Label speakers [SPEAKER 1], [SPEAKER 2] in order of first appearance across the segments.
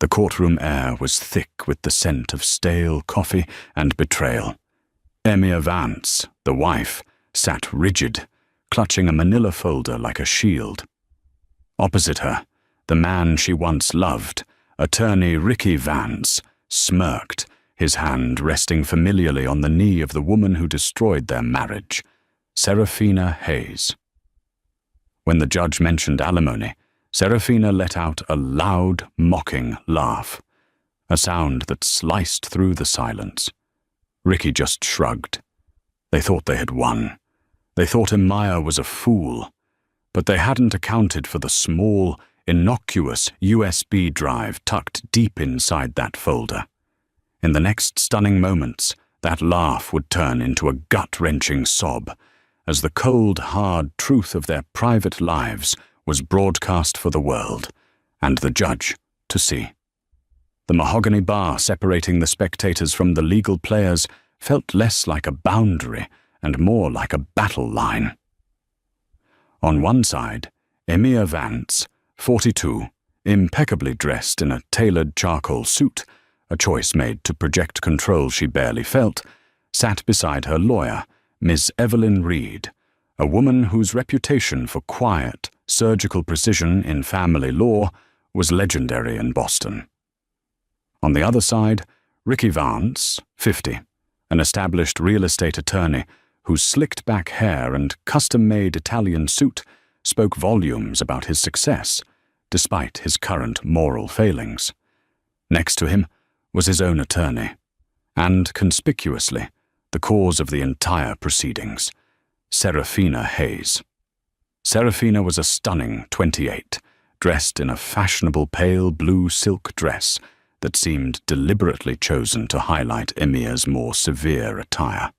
[SPEAKER 1] The courtroom air was thick with the scent of stale coffee and betrayal. Emir Vance, the wife, sat rigid, clutching a manila folder like a shield. Opposite her, the man she once loved, attorney Ricky Vance, smirked, his hand resting familiarly on the knee of the woman who destroyed their marriage, Serafina Hayes. When the judge mentioned alimony, Serafina let out a loud, mocking laugh, a sound that sliced through the silence. Ricky just shrugged. They thought they had won. They thought Amaya was a fool, but they hadn't accounted for the small, innocuous USB drive tucked deep inside that folder. In the next stunning moments, that laugh would turn into a gut-wrenching sob, as the cold, hard truth of their private lives was broadcast for the world, and the judge to see. The mahogany bar separating the spectators from the legal players felt less like a boundary and more like a battle line. On one side, Emir Vance, 42, impeccably dressed in a tailored charcoal suit, a choice made to project control she barely felt, sat beside her lawyer, Miss Evelyn Reed, a woman whose reputation for quiet, surgical precision in family law was legendary in Boston. On the other side, Ricky Vance, 50, an established real estate attorney whose slicked-back hair and custom-made Italian suit spoke volumes about his success, despite his current moral failings. Next to him was his own attorney, and, conspicuously, the cause of the entire proceedings, Serafina Hayes. Serafina was a stunning 28, dressed in a fashionable pale blue silk dress that seemed deliberately chosen to highlight Emir's more severe attire.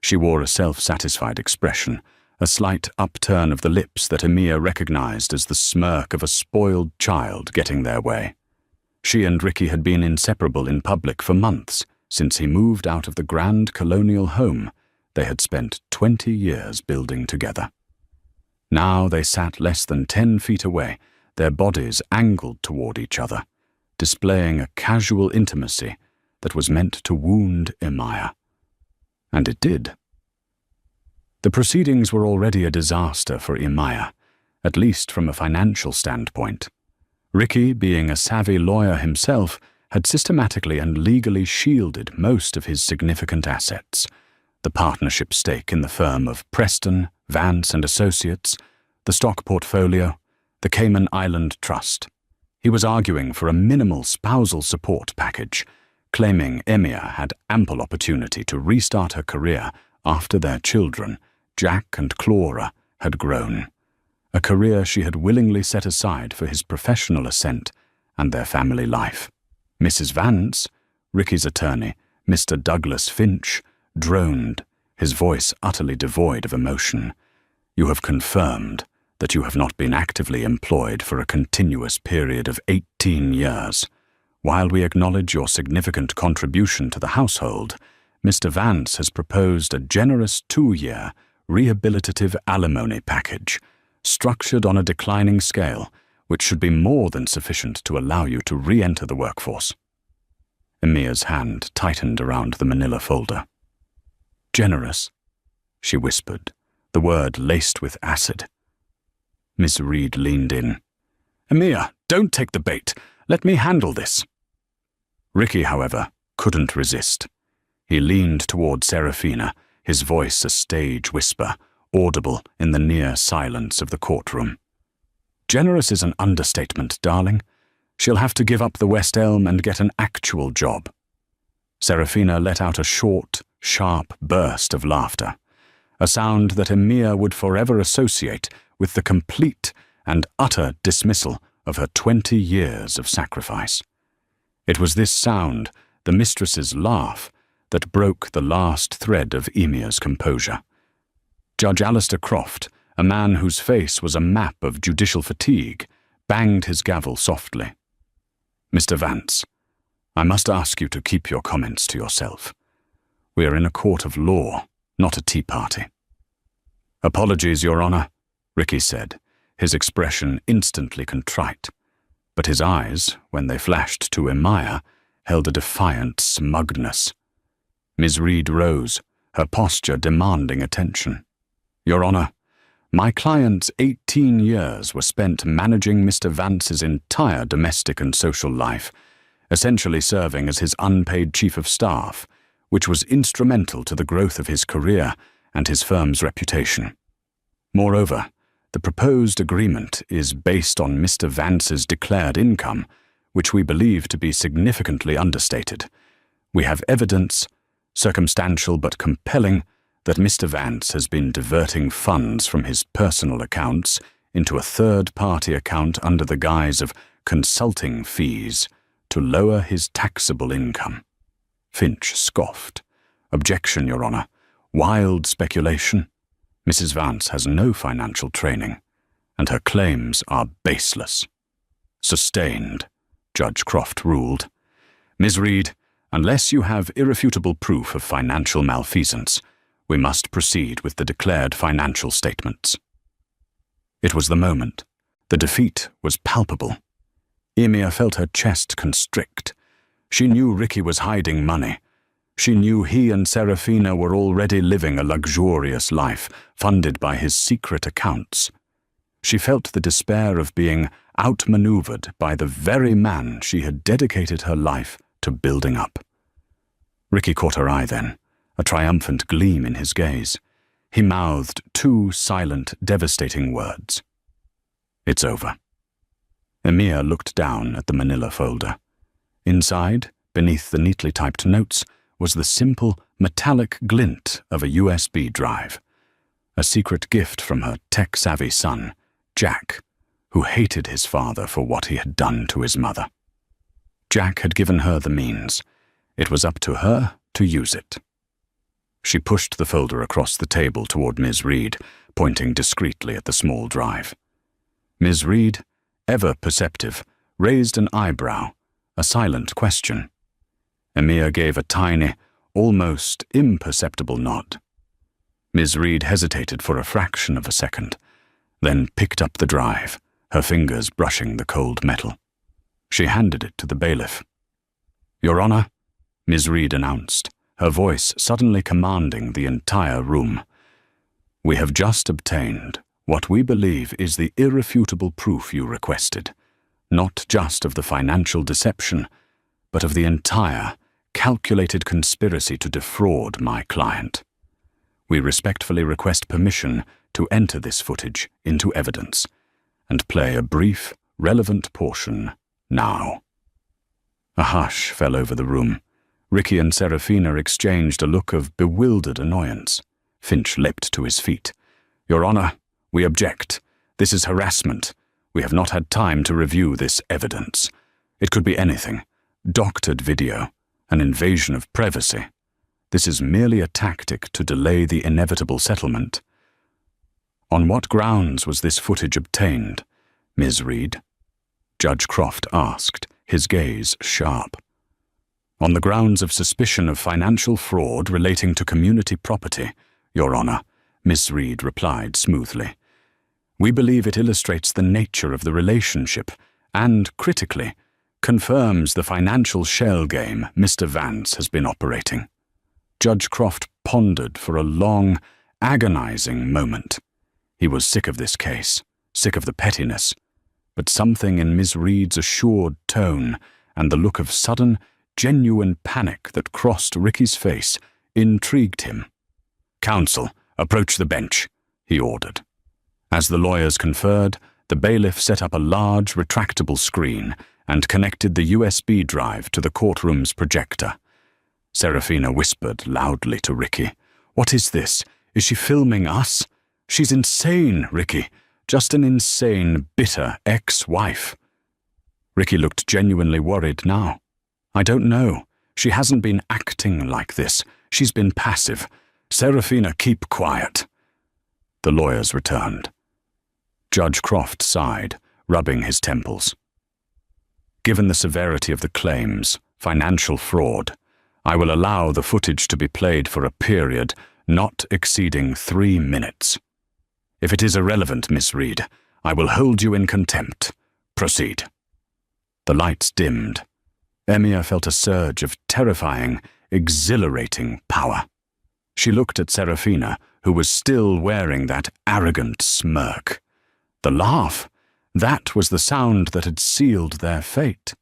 [SPEAKER 1] She wore a self-satisfied expression, a slight upturn of the lips that Emir recognized as the smirk of a spoiled child getting their way. She and Ricky had been inseparable in public for months, since he moved out of the grand colonial home they had spent 20 years building together. Now they sat less than 10 feet away, their bodies angled toward each other, displaying a casual intimacy that was meant to wound Amaya. And it did. The proceedings were already a disaster for Amaya, at least from a financial standpoint. Ricky, being a savvy lawyer himself, had systematically and legally shielded most of his significant assets: the partnership stake in the firm of Preston, Vance and Associates, the stock portfolio, the Cayman Island Trust. He was arguing for a minimal spousal support package, claiming Emir had ample opportunity to restart her career after their children, Jack and Clara, had grown, a career she had willingly set aside for his professional ascent and their family life. Mrs. Vance, Ricky's attorney, Mr. Douglas Finch, droned, his voice utterly devoid of emotion. "You have confirmed that you have not been actively employed for a continuous period of 18 years. While we acknowledge your significant contribution to the household, Mr. Vance has proposed a generous 2-year rehabilitative alimony package, structured on a declining scale, which should be more than sufficient to allow you to re-enter the workforce." Emir's hand tightened around the manila folder. "Generous," she whispered, the word laced with acid. Miss Reed leaned in. "Emir, don't take the bait. Let me handle this." Ricky, however, couldn't resist. He leaned toward Serafina, his voice a stage whisper, audible in the near silence of the courtroom. "Generous is an understatement, darling. She'll have to give up the West Elm and get an actual job." Serafina let out a short, sharp burst of laughter, a sound that Emir would forever associate with the complete and utter dismissal of her 20 years of sacrifice. It was this sound, the mistress's laugh, that broke the last thread of Emir's composure. Judge Alistair Croft, a man whose face was a map of judicial fatigue, banged his gavel softly. "Mr. Vance, I must ask you to keep your comments to yourself. We are in a court of law, not a tea party." "Apologies, Your Honor," Ricky said, his expression instantly contrite. but his eyes, when they flashed to Emiya, held a defiant smugness. Ms. Reed rose, her posture demanding attention. "Your Honor, my client's 18 years were spent managing Mr. Vance's entire domestic and social life, essentially serving as his unpaid chief of staff, which was instrumental to the growth of his career and his firm's reputation. Moreover, the proposed agreement is based on Mr. Vance's declared income, which we believe to be significantly understated. We have evidence, circumstantial but compelling, that Mr. Vance has been diverting funds from his personal accounts into a third-party account under the guise of consulting fees to lower his taxable income." Finch scoffed. "Objection, Your Honor. Wild speculation. Mrs. Vance has no financial training, and her claims are baseless." "Sustained," Judge Croft ruled. "Ms. Reed, unless you have irrefutable proof of financial malfeasance, we must proceed with the declared financial statements." It was the moment. The defeat was palpable. Emiya felt her chest constrict. She knew Ricky was hiding money. She knew he and Serafina were already living a luxurious life, funded by his secret accounts. She felt the despair of being outmaneuvered by the very man she had dedicated her life to building up. Ricky caught her eye then, a triumphant gleam in his gaze. He mouthed two silent, devastating words. "It's over." Emiya looked down at the manila folder. Inside, beneath the neatly typed notes, was the simple, metallic glint of a USB drive, a secret gift from her tech-savvy son, Jack, who hated his father for what he had done to his mother. Jack had given her the means. It was up to her to use it. She pushed the folder across the table toward Ms. Reed, pointing discreetly at the small drive. Ms. Reed, ever perceptive, raised an eyebrow, a silent question. Emiya gave a tiny, almost imperceptible nod. Ms. Reed hesitated for a fraction of a second, then picked up the drive, her fingers brushing the cold metal. She handed it to the bailiff. "Your Honor," Ms. Reed announced, her voice suddenly commanding the entire room, "we have just obtained what we believe is the irrefutable proof you requested, not just of the financial deception, but of the entire, calculated conspiracy to defraud my client. We respectfully request permission to enter this footage into evidence and play a brief, relevant portion now." A hush fell over the room. Ricky and Serafina exchanged a look of bewildered annoyance. Finch leapt to his feet. "Your Honor, we object. This is harassment. We have not had time to review this evidence. It could be anything. Doctored video. An invasion of privacy. This is merely a tactic to delay the inevitable settlement." "On what grounds was this footage obtained, Ms. Reed?" Judge Croft asked, his gaze sharp. "On the grounds of suspicion of financial fraud relating to community property, Your Honor," Ms. Reed replied smoothly. "We believe it illustrates the nature of the relationship and, critically, confirms the financial shell game Mr. Vance has been operating." Judge Croft pondered for a long, agonizing moment. He was sick of this case, sick of the pettiness, but something in Ms. Reed's assured tone and the look of sudden, genuine panic that crossed Ricky's face intrigued him. "Counsel, approach the bench," he ordered. As the lawyers conferred, the bailiff set up a large, retractable screen and connected the USB drive to the courtroom's projector. Serafina whispered loudly to Ricky, "What is this? Is she filming us? She's insane, Ricky. Just an insane, bitter ex-wife." Ricky looked genuinely worried now. "I don't know. She hasn't been acting like this. She's been passive. Serafina, keep quiet." The lawyers returned. Judge Croft sighed, rubbing his temples. "Given the severity of the claims, financial fraud, I will allow the footage to be played for a period not exceeding 3 minutes. If it is irrelevant, Miss Reed, I will hold you in contempt. Proceed." The lights dimmed. Emia felt a surge of terrifying, exhilarating power. She looked at Serafina, who was still wearing that arrogant smirk. The laugh, that was the sound that had sealed their fate.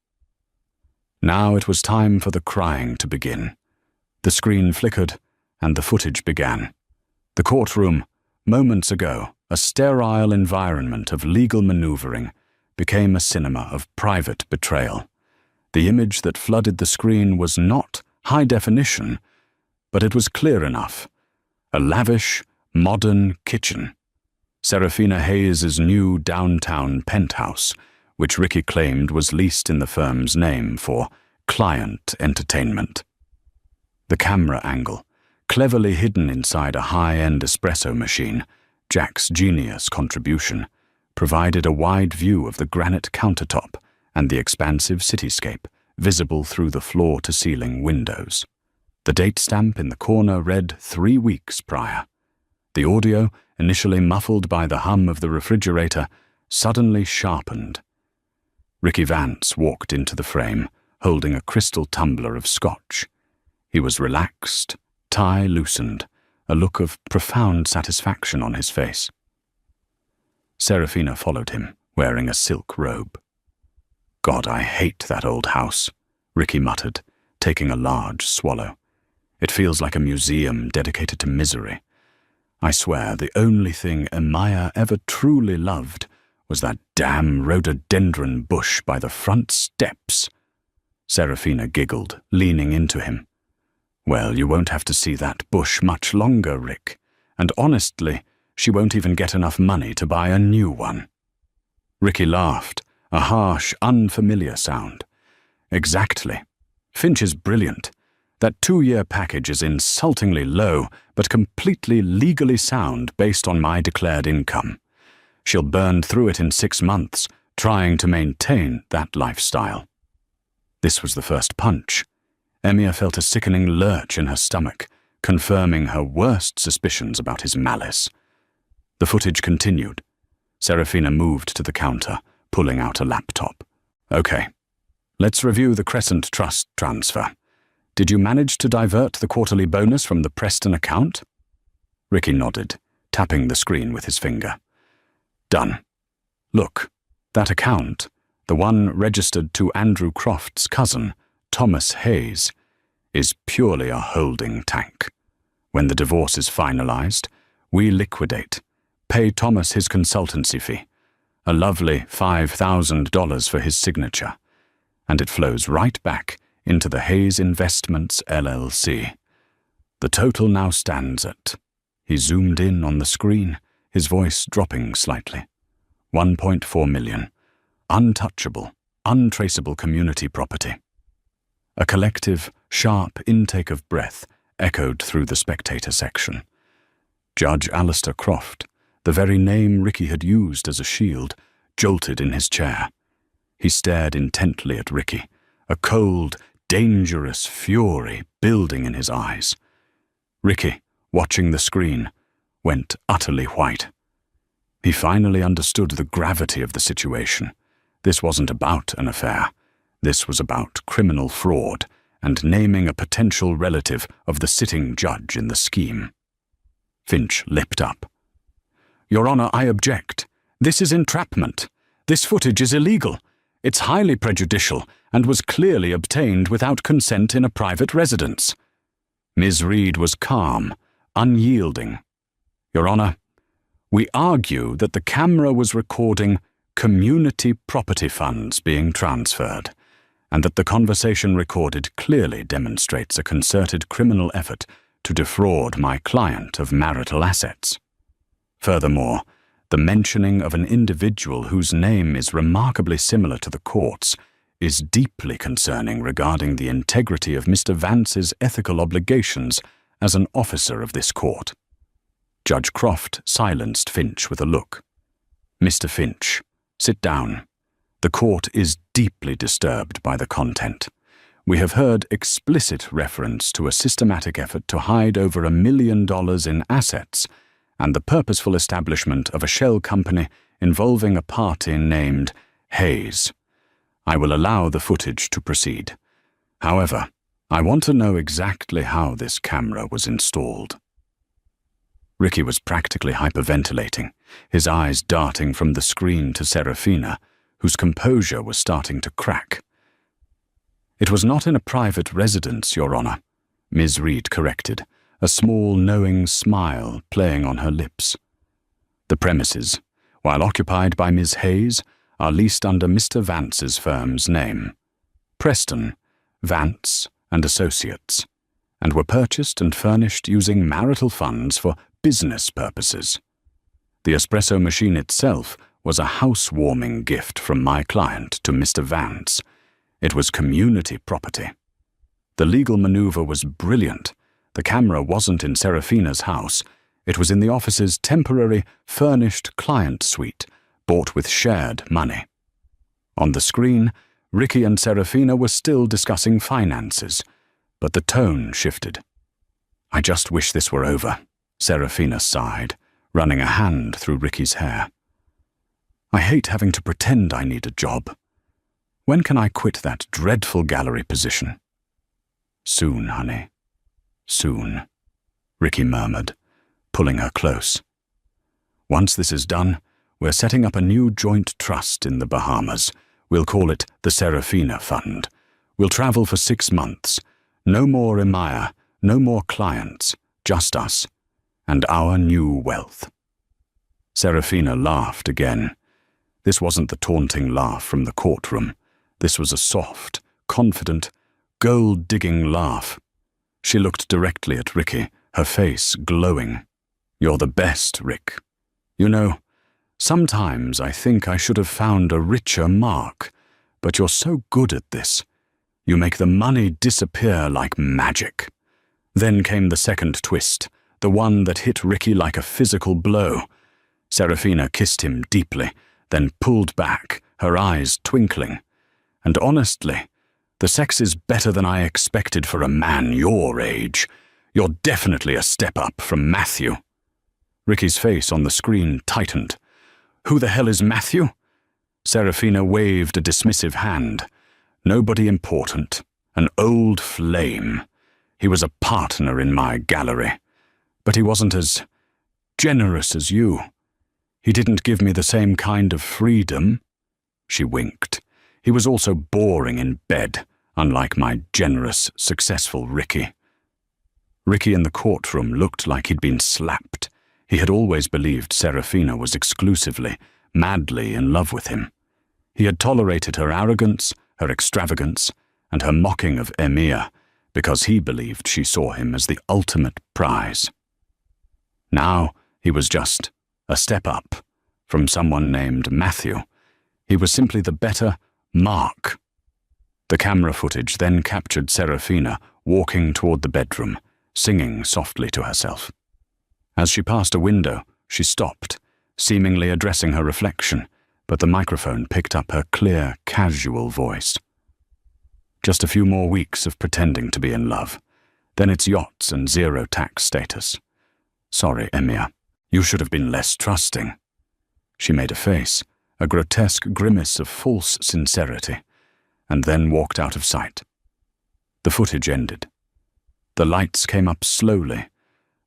[SPEAKER 1] Now it was time for the crying to begin. The screen flickered, and the footage began. The courtroom, moments ago, a sterile environment of legal maneuvering, became a cinema of private betrayal. The image that flooded the screen was not high definition, but it was clear enough. A lavish, modern kitchen. Serafina Hayes's new downtown penthouse, which Ricky claimed was leased in the firm's name for client entertainment. The camera angle, cleverly hidden inside a high-end espresso machine, Jack's genius contribution, provided a wide view of the granite countertop and the expansive cityscape, visible through the floor-to-ceiling windows. The date stamp in the corner read 3 weeks prior. The audio, initially muffled by the hum of the refrigerator, suddenly sharpened. Ricky Vance walked into the frame, holding a crystal tumbler of scotch. He was relaxed, tie loosened, a look of profound satisfaction on his face. Serafina followed him, wearing a silk robe. "God, I hate that old house," Ricky muttered, taking a large swallow. "It feels like a museum dedicated to misery. I swear the only thing Amaya ever truly loved was that damn rhododendron bush by the front steps." Serafina giggled, leaning into him. "Well, you won't have to see that bush much longer, Rick. And honestly, she won't even get enough money to buy a new one." Ricky laughed, a harsh, unfamiliar sound. "Exactly. Finch is brilliant. That 2-year package is insultingly low, but completely legally sound based on my declared income. She'll burn through it in 6 months, trying to maintain that lifestyle." This was the first punch. Emia felt a sickening lurch in her stomach, confirming her worst suspicions about his malice. The footage continued. Serafina moved to the counter, pulling out a laptop. "Okay, let's review the Crescent Trust transfer. Did you manage to divert the quarterly bonus from the Preston account?" Ricky nodded, tapping the screen with his finger. "Done. Look, that account, the one registered to Andrew Croft's cousin, Thomas Hayes, is purely a holding tank. When the divorce is finalized, we liquidate, pay Thomas his consultancy fee, a lovely $5,000 for his signature, and it flows right back into the Hayes Investments LLC. The total now stands at," he zoomed in on the screen, his voice dropping slightly, $1.4 million. Untouchable, untraceable community property. A collective, sharp intake of breath echoed through the spectator section. Judge Alistair Croft, the very name Ricky had used as a shield, jolted in his chair. He stared intently at Ricky, a cold, dangerous fury building in his eyes. Ricky, watching the screen, went utterly white. He finally understood the gravity of the situation. This wasn't about an affair. This was about criminal fraud and naming a potential relative of the sitting judge in the scheme. Finch lipped up. "Your Honor, I object. This is entrapment. This footage is illegal. It's highly prejudicial and was clearly obtained without consent in a private residence." Ms. Reed was calm, unyielding. "Your Honor, we argue that the camera was recording community property funds being transferred, and that the conversation recorded clearly demonstrates a concerted criminal effort to defraud my client of marital assets. Furthermore, the mentioning of an individual whose name is remarkably similar to the court's is deeply concerning regarding the integrity of Mr. Vance's ethical obligations as an officer of this court." Judge Croft silenced Finch with a look. "Mr. Finch, sit down. The court is deeply disturbed by the content. We have heard explicit reference to a systematic effort to hide over $1 million in assets and the purposeful establishment of a shell company involving a party named Hayes. I will allow the footage to proceed. However, I want to know exactly how this camera was installed." Ricky was practically hyperventilating, his eyes darting from the screen to Serafina, whose composure was starting to crack. "It was not in a private residence, Your Honor," Ms. Reed corrected, a small knowing smile playing on her lips. "The premises, while occupied by Ms. Hayes, are leased under Mr. Vance's firm's name, Preston, Vance and Associates, and were purchased and furnished using marital funds for business purposes. The espresso machine itself was a housewarming gift from my client to Mr. Vance. It was community property. The legal maneuver was brilliant. The camera wasn't in Serafina's house. It was in the office's temporary, furnished client suite, bought with shared money. On the screen, Ricky and Serafina were still discussing finances, but the tone shifted. "I just wish this were over," Serafina sighed, running a hand through Ricky's hair. "I hate having to pretend I need a job. When can I quit that dreadful gallery position?" "Soon, honey. Soon," Ricky murmured, pulling her close. "Once this is done, we're setting up a new joint trust in the Bahamas. We'll call it the Serafina Fund. We'll travel for 6 months. No more Emaya, no more clients, just us, and our new wealth." Serafina laughed again. This wasn't the taunting laugh from the courtroom. This was a soft, confident, gold-digging laugh. She looked directly at Ricky, her face glowing. "You're the best, Rick. You know, sometimes I think I should have found a richer mark, but you're so good at this. You make the money disappear like magic." Then came the second twist, the one that hit Ricky like a physical blow. Serafina kissed him deeply, then pulled back, her eyes twinkling. "And honestly, the sex is better than I expected for a man your age. You're definitely a step up from Matthew." Ricky's face on the screen tightened. "Who the hell is Matthew?" Serafina waved a dismissive hand. "Nobody important. An old flame. He was a partner in my gallery. But he wasn't as generous as you. He didn't give me the same kind of freedom." She winked. "He was also boring in bed, unlike my generous, successful Ricky." Ricky in the courtroom looked like he'd been slapped. He had always believed Serafina was exclusively, madly in love with him. He had tolerated her arrogance, her extravagance, and her mocking of Emir, because he believed she saw him as the ultimate prize. Now he was just a step up from someone named Matthew. He was simply the better Mark. The camera footage then captured Serafina walking toward the bedroom, singing softly to herself. As she passed a window, she stopped, seemingly addressing her reflection, but the microphone picked up her clear, casual voice. "Just a few more weeks of pretending to be in love. Then it's yachts and zero tax status. Sorry, Emir. You should have been less trusting." She made a face, a grotesque grimace of false sincerity, and then walked out of sight. The footage ended. The lights came up slowly.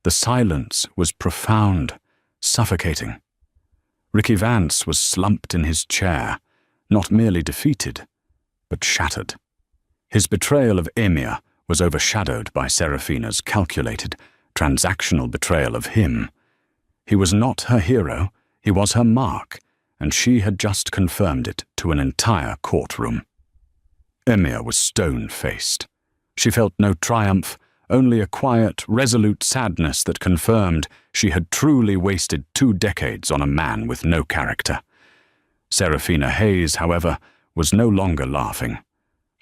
[SPEAKER 1] The silence was profound, suffocating. Ricky Vance was slumped in his chair, not merely defeated, but shattered. His betrayal of Emir was overshadowed by Serafina's calculated, transactional betrayal of him. He was not her hero, he was her mark, and she had just confirmed it to an entire courtroom. Emir was stone-faced. She felt no triumph, only a quiet, resolute sadness that confirmed she had truly wasted 2 decades on a man with no character. Serafina Hayes, however, was no longer laughing.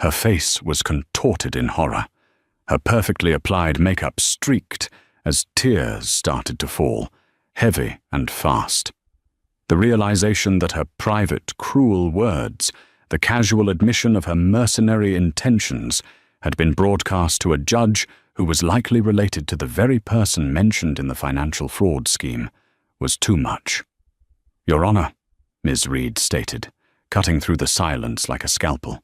[SPEAKER 1] Her face was contorted in horror. Her perfectly applied makeup streaked as tears started to fall, heavy and fast. The realization that her private, cruel words, the casual admission of her mercenary intentions, had been broadcast to a judge who was likely related to the very person mentioned in the financial fraud scheme, was too much. "Your Honor," Ms. Reed stated, cutting through the silence like a scalpel.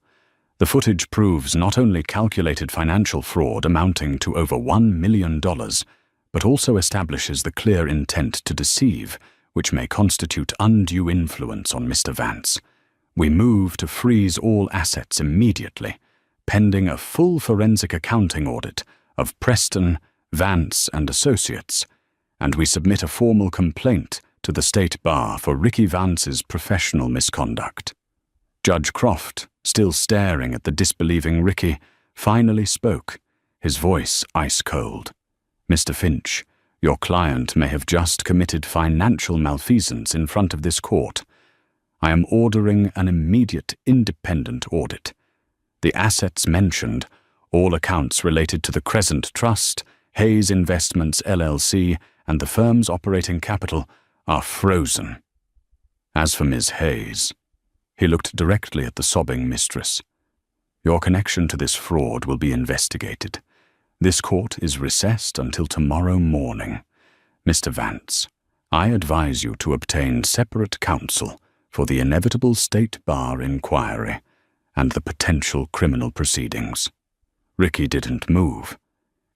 [SPEAKER 1] The footage proves not only calculated financial fraud amounting to over $1 million, but also establishes the clear intent to deceive, which may constitute undue influence on Mr. Vance. We move to freeze all assets immediately, pending a full forensic accounting audit of Preston, Vance and Associates, and we submit a formal complaint to the State Bar for Ricky Vance's professional misconduct. Judge Croft, still staring at the disbelieving Ricky, finally spoke, his voice ice-cold. "Mr. Finch, your client may have just committed financial malfeasance in front of this court. I am ordering an immediate independent audit. The assets mentioned, all accounts related to the Crescent Trust, Hayes Investments LLC, and the firm's operating capital, are frozen. As for Ms. Hayes," he looked directly at the sobbing mistress, "your connection to this fraud will be investigated. This court is recessed until tomorrow morning. Mr. Vance, I advise you to obtain separate counsel for the inevitable State Bar inquiry and the potential criminal proceedings." Ricky didn't move.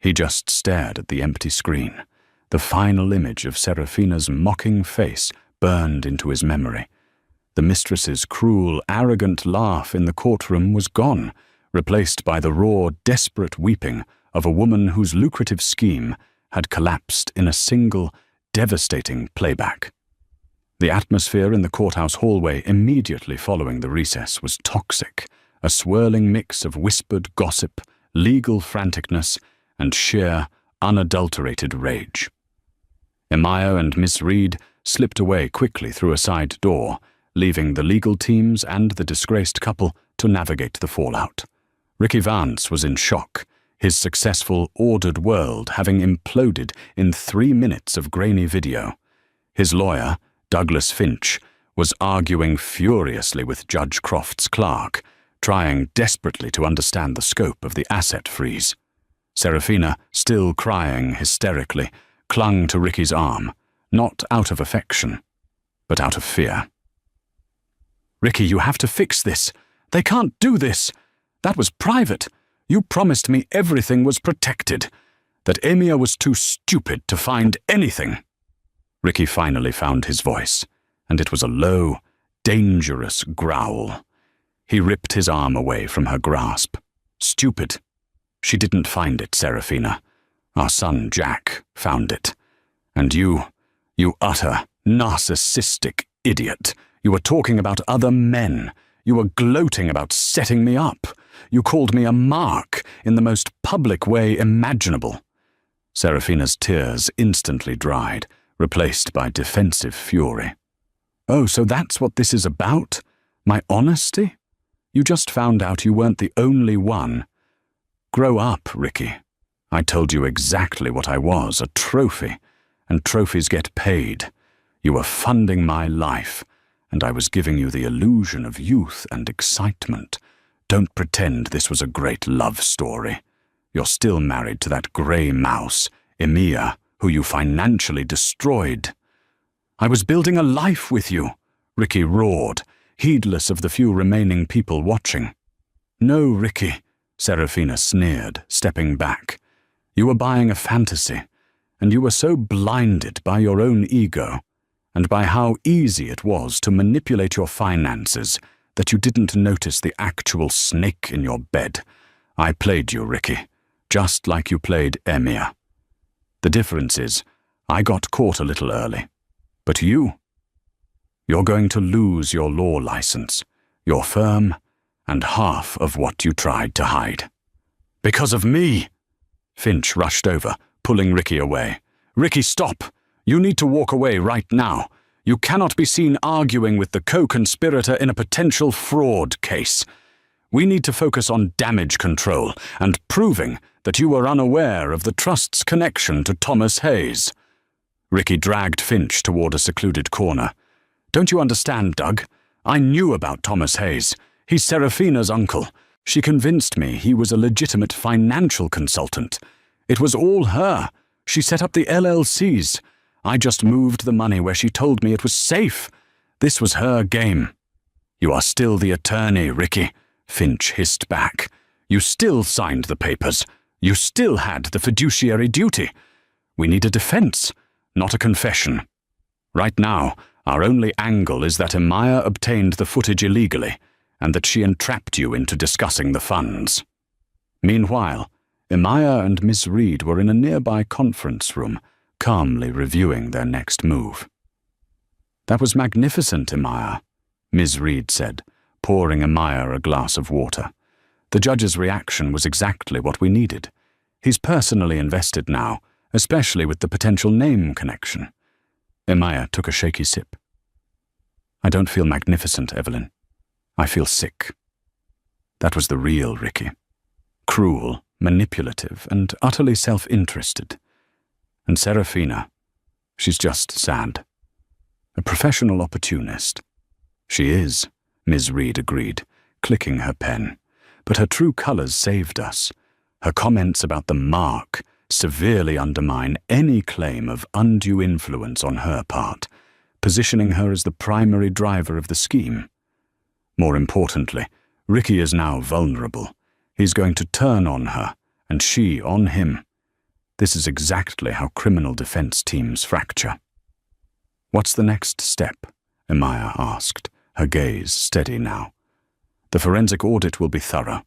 [SPEAKER 1] He just stared at the empty screen. The final image of Serafina's mocking face burned into his memory. The mistress's cruel, arrogant laugh in the courtroom was gone, replaced by the raw, desperate weeping of a woman whose lucrative scheme had collapsed in a single, devastating playback. The atmosphere in the courthouse hallway immediately following the recess was toxic, a swirling mix of whispered gossip, legal franticness, and sheer, unadulterated rage. Amaya and Miss Reed slipped away quickly through a side door, leaving the legal teams and the disgraced couple to navigate the fallout. Ricky Vance was in shock, his successful, ordered world having imploded in 3 minutes of grainy video. His lawyer, Douglas Finch, was arguing furiously with Judge Croft's clerk, trying desperately to understand the scope of the asset freeze. Serafina, still crying hysterically, clung to Ricky's arm, not out of affection, but out of fear. "Ricky, you have to fix this. They can't do this. That was private. You promised me everything was protected, that Emia was too stupid to find anything." Ricky finally found his voice, and it was a low, dangerous growl. He ripped his arm away from her grasp. "Stupid? She didn't find it, Serafina. Our son Jack found it. And you utter, narcissistic idiot. You were talking about other men. You were gloating about setting me up. You called me a mark in the most public way imaginable." Serafina's tears instantly dried, replaced by defensive fury. "Oh, so that's what this is about? My honesty? You just found out you weren't the only one. Grow up, Ricky. I told you exactly what I was, a trophy, and trophies get paid. You were funding my life, and I was giving you the illusion of youth and excitement. Don't pretend this was a great love story. You're still married to that grey mouse, Emia, who you financially destroyed." "I was building a life with you," Ricky roared, heedless of the few remaining people watching. "No, Ricky," Serafina sneered, stepping back. "You were buying a fantasy, and you were so blinded by your own ego, and by how easy it was to manipulate your finances, that you didn't notice the actual snake in your bed. I played you, Ricky, just like you played Emia. The difference is, I got caught a little early. But you're going to lose your law license, your firm, and half of what you tried to hide." "Because of me!" Finch rushed over, pulling Ricky away. "Ricky, stop! You need to walk away right now. You cannot be seen arguing with the co-conspirator in a potential fraud case. We need to focus on damage control and proving that you were unaware of the trust's connection to Thomas Hayes." Ricky dragged Finch toward a secluded corner. "Don't you understand, Doug? I knew about Thomas Hayes. He's Serafina's uncle. She convinced me he was a legitimate financial consultant. It was all her. She set up the LLCs. I just moved the money where she told me it was safe. This was her game." "You are still the attorney, Ricky," Finch hissed back. "You still signed the papers. You still had the fiduciary duty. We need a defense, not a confession. Right now, our only angle is that Amaya obtained the footage illegally, and that she entrapped you into discussing the funds." Meanwhile, Amaya and Miss Reed were in a nearby conference room, calmly reviewing their next move. "That was magnificent, Amaya," Ms. Reed said, pouring Amaya a glass of water. "The judge's reaction was exactly what we needed. He's personally invested now, especially with the potential name connection." Amaya took a shaky sip. "I don't feel magnificent, Evelyn. I feel sick." That was the real Ricky. Cruel, manipulative, and utterly self-interested. And Serafina, she's just sad. A professional opportunist. "She is," Ms. Reed agreed, clicking her pen. "But her true colors saved us. Her comments about the mark severely undermine any claim of undue influence on her part, positioning her as the primary driver of the scheme. More importantly, Ricky is now vulnerable. He's going to turn on her, and she on him. This is exactly how criminal defense teams fracture." "What's the next step?" Amaya asked, her gaze steady now. "The forensic audit will be thorough.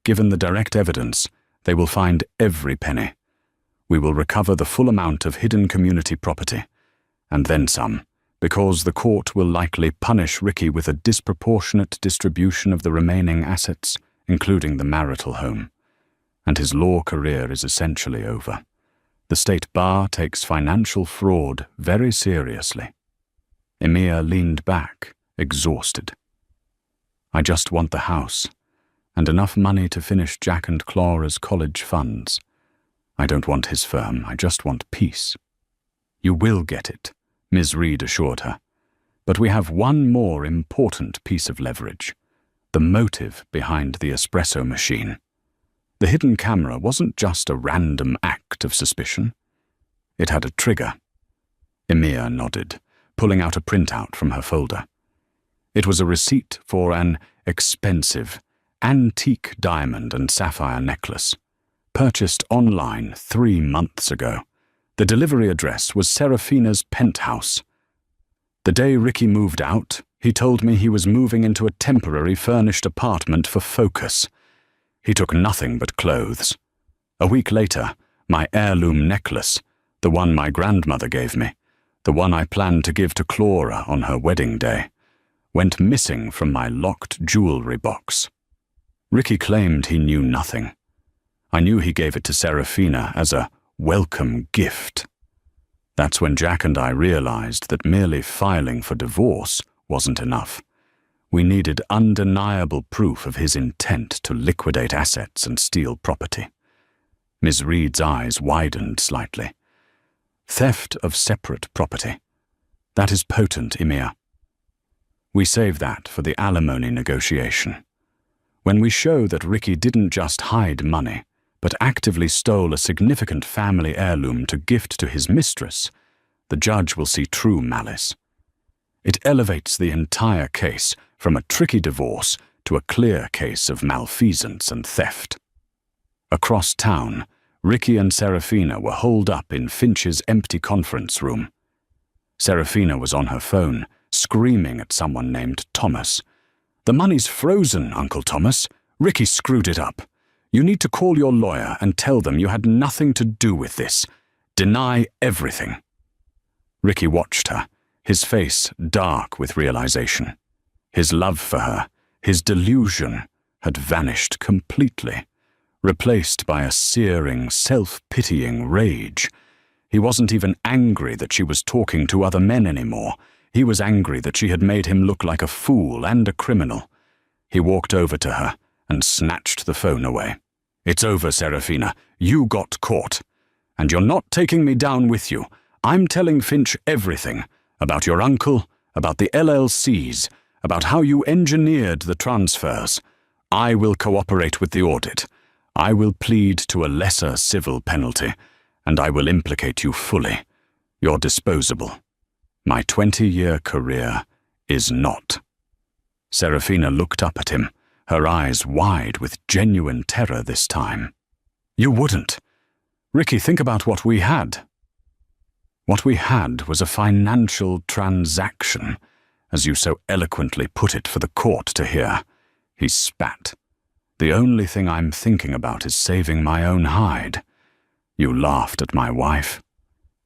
[SPEAKER 1] Given the direct evidence, they will find every penny. We will recover the full amount of hidden community property, and then some, because the court will likely punish Ricky with a disproportionate distribution of the remaining assets, including the marital home. And his law career is essentially over. The state bar takes financial fraud very seriously." Emir leaned back, exhausted. "I just want the house, and enough money to finish Jack and Clara's college funds. I don't want his firm, I just want peace." "You will get it," Ms. Reed assured her. "But we have one more important piece of leverage. The motive behind the espresso machine. The hidden camera wasn't just a random act of suspicion. It had a trigger." Emir nodded, pulling out a printout from her folder. It was a receipt for an expensive, antique diamond and sapphire necklace, purchased online 3 months ago. The delivery address was Serafina's penthouse. The day Ricky moved out, he told me he was moving into a temporary furnished apartment for focus. He took nothing but clothes. A week later, my heirloom necklace, the one my grandmother gave me, the one I planned to give to Clara on her wedding day, went missing from my locked jewelry box. Ricky claimed he knew nothing. I knew he gave it to Serafina as a welcome gift. That's when Jack and I realized that merely filing for divorce wasn't enough. We needed undeniable proof of his intent to liquidate assets and steal property. Ms. Reed's eyes widened slightly. "Theft of separate property. That is potent, Emir. We save that for the alimony negotiation. When we show that Ricky didn't just hide money, but actively stole a significant family heirloom to gift to his mistress, the judge will see true malice. It elevates the entire case from a tricky divorce to a clear case of malfeasance and theft." Across town, Ricky and Serafina were holed up in Finch's empty conference room. Serafina was on her phone, screaming at someone named Thomas. "The money's frozen, Uncle Thomas. Ricky screwed it up. You need to call your lawyer and tell them you had nothing to do with this. Deny everything." Ricky watched her, his face dark with realization. His love for her, his delusion, had vanished completely, replaced by a searing, self-pitying rage. He wasn't even angry that she was talking to other men anymore. He was angry that she had made him look like a fool and a criminal. He walked over to her and snatched the phone away. "It's over, Serafina. You got caught. And you're not taking me down with you. I'm telling Finch everything. About your uncle, about the LLCs, about how you engineered the transfers. I will cooperate with the audit. I will plead to a lesser civil penalty, and I will implicate you fully. You're disposable. My 20-year career is not." Serafina looked up at him, her eyes wide with genuine terror this time. You wouldn't. Ricky, think about what we had. What we had was a financial transaction, as you so eloquently put it for the court to hear. He spat. The only thing I'm thinking about is saving my own hide. You laughed at my wife.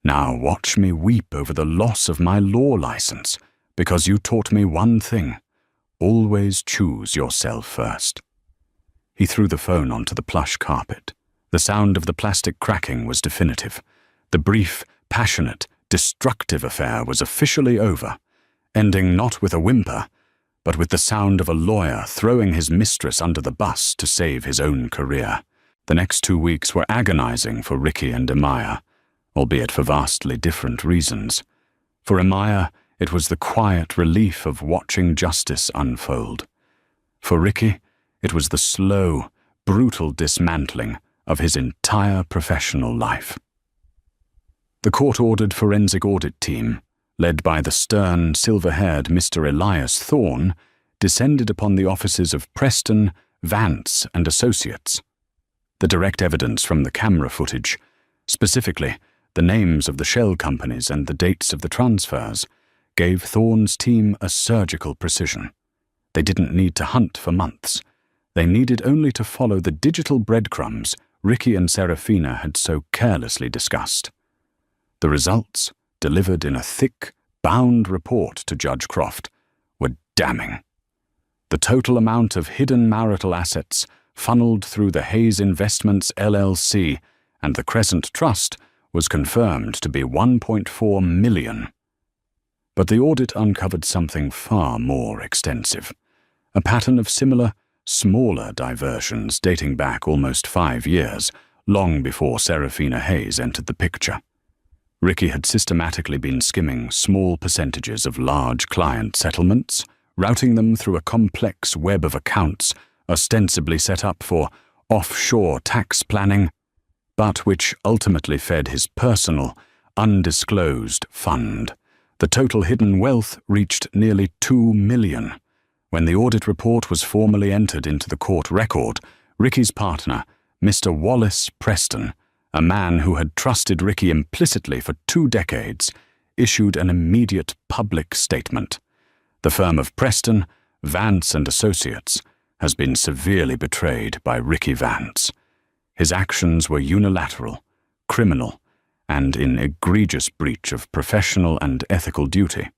[SPEAKER 1] Now watch me weep over the loss of my law license, because you taught me one thing. Always choose yourself first. He threw the phone onto the plush carpet. The sound of the plastic cracking was definitive. The brief, passionate, destructive affair was officially over, ending not with a whimper, but with the sound of a lawyer throwing his mistress under the bus to save his own career. The next 2 weeks were agonizing for Ricky and Amaya, albeit for vastly different reasons. For Amaya, it was the quiet relief of watching justice unfold. For Ricky, it was the slow, brutal dismantling of his entire professional life. The court-ordered forensic audit team, led by the stern, silver-haired Mr. Elias Thorne, descended upon the offices of Preston, Vance and Associates. The direct evidence from the camera footage, specifically the names of the shell companies and the dates of the transfers, gave Thorne's team a surgical precision. They didn't need to hunt for months. They needed only to follow the digital breadcrumbs Ricky and Serafina had so carelessly discussed. The results, delivered in a thick, bound report to Judge Croft, were damning. The total amount of hidden marital assets funneled through the Hayes Investments LLC and the Crescent Trust was confirmed to be $1.4 million. But the audit uncovered something far more extensive, a pattern of similar, smaller diversions dating back almost 5 years, long before Serafina Hayes entered the picture. Ricky had systematically been skimming small percentages of large client settlements, routing them through a complex web of accounts ostensibly set up for offshore tax planning, but which ultimately fed his personal, undisclosed fund. The total hidden wealth reached nearly $2 million. When the audit report was formally entered into the court record, Ricky's partner, Mr. Wallace Preston, a man who had trusted Ricky implicitly for 2 decades, issued an immediate public statement. The firm of Preston, Vance and Associates has been severely betrayed by Ricky Vance. His actions were unilateral, criminal, and in egregious breach of professional and ethical duty.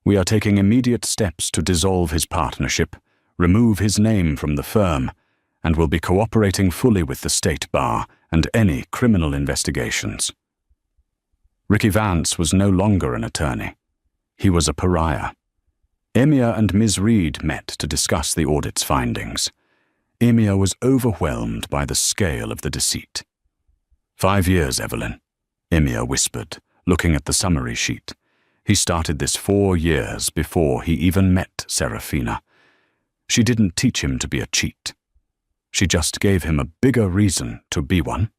[SPEAKER 1] We are taking immediate steps to dissolve his partnership, remove his name from the firm, and will be cooperating fully with the State Bar and any criminal investigations. Ricky Vance was no longer an attorney. He was a pariah. Emir and Ms. Reed met to discuss the audit's findings. Emir was overwhelmed by the scale of the deceit. 5 years, Evelyn, Emir whispered, looking at the summary sheet. He started this 4 years before he even met Serafina. She didn't teach him to be a cheat. She just gave him a bigger reason to be one.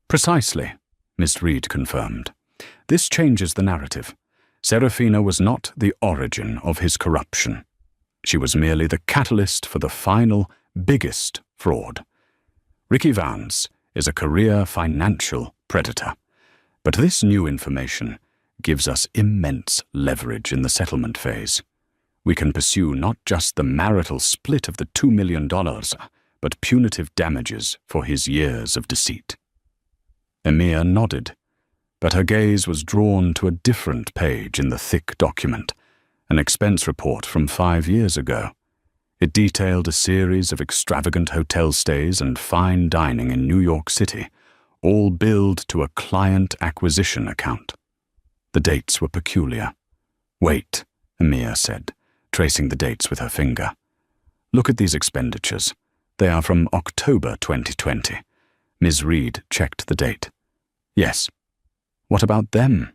[SPEAKER 1] Precisely, Miss Reed confirmed. This changes the narrative. Serafina was not the origin of his corruption. She was merely the catalyst for the final, biggest fraud. Ricky Vance is a career financial predator. But this new information gives us immense leverage in the settlement phase. We can pursue not just the marital split of the $2 million, but punitive damages for his years of deceit. Emir nodded, but her gaze was drawn to a different page in the thick document, an expense report from 5 years ago. It detailed a series of extravagant hotel stays and fine dining in New York City, all billed to a client acquisition account. The dates were peculiar. Wait, Emir said, tracing the dates with her finger. Look at these expenditures. They are from October 2020. Ms. Reed checked the date. Yes. What about them?